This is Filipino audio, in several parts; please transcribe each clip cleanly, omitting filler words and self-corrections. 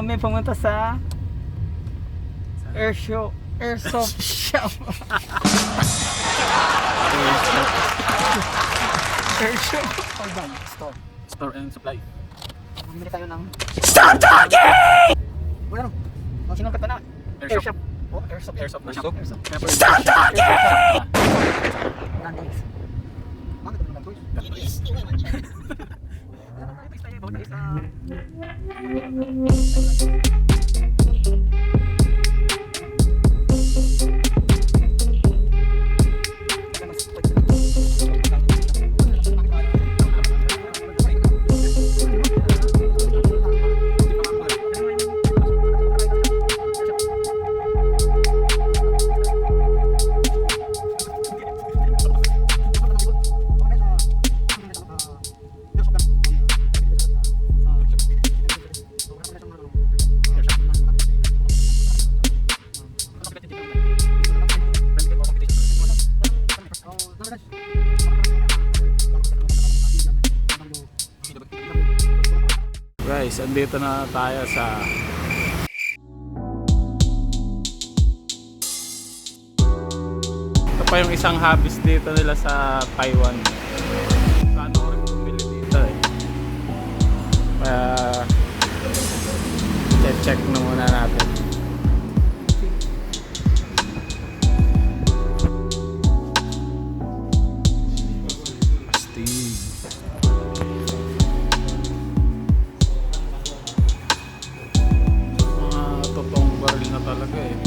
kami pumunta sa AIRSOFT shop. AIRSOFT Store and supply. Bumili tayo ng Stop talking! Wala no. Ang sinungkat na AIRSOFT. Oh, AIRSOFT na shop. Stop talking! Nandito. Guys, andito na tayo sa ito pa yung isang hobbies dito nila sa Taiwan. Plano ko rin bumili dito eh. Kaya check na muna natin. Talaga eh.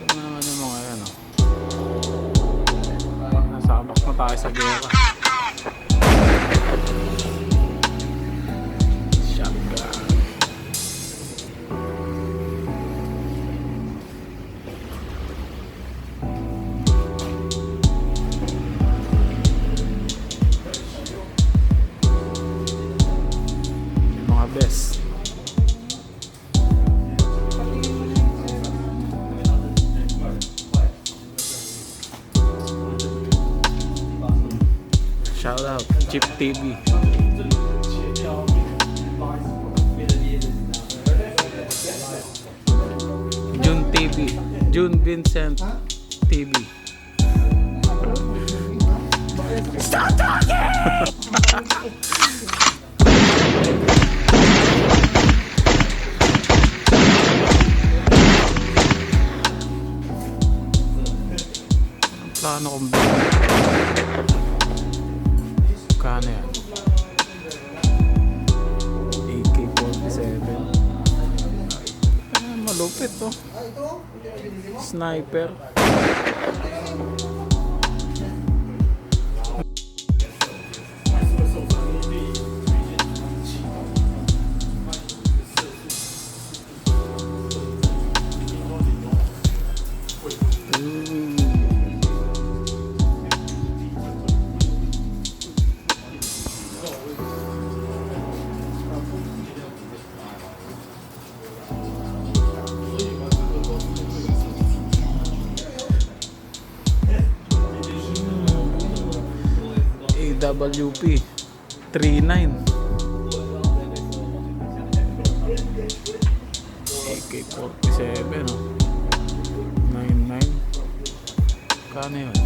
Ito naman yung mga yan oh. Nasabak na tayo sa gera. Shotgun. Mga best. Shout out Chip TV. Jhun TV. Jhun Vincent TV. Stop talking! Ang plano kong kano yan? AK-47. Malupit to. Sniper. WP 39 AK-47 no? 99 kano yun?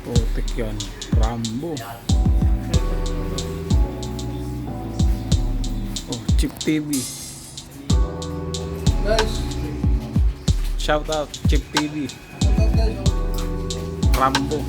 Putik yan, Rambo. Oh, Chip TV. Guys, shout out Chip TV. Rambo.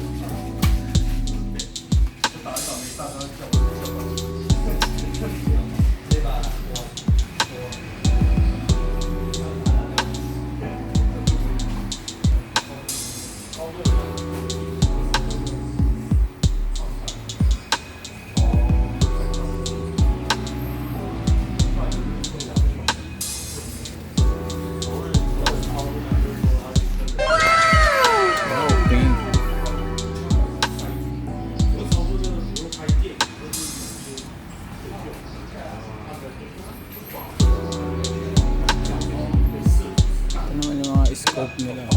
Ito naman yung mga scope nila.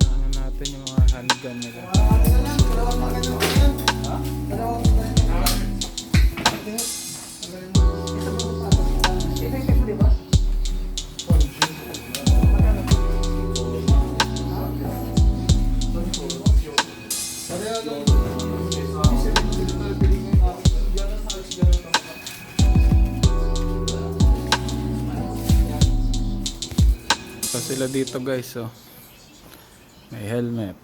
Tingnan natin yung mga handgun nila. So sila dito guys, oh. May helmet.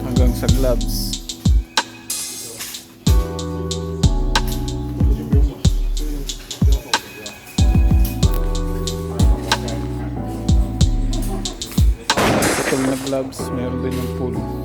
Hanggang sa gloves. Itong na gloves, meron din yung full.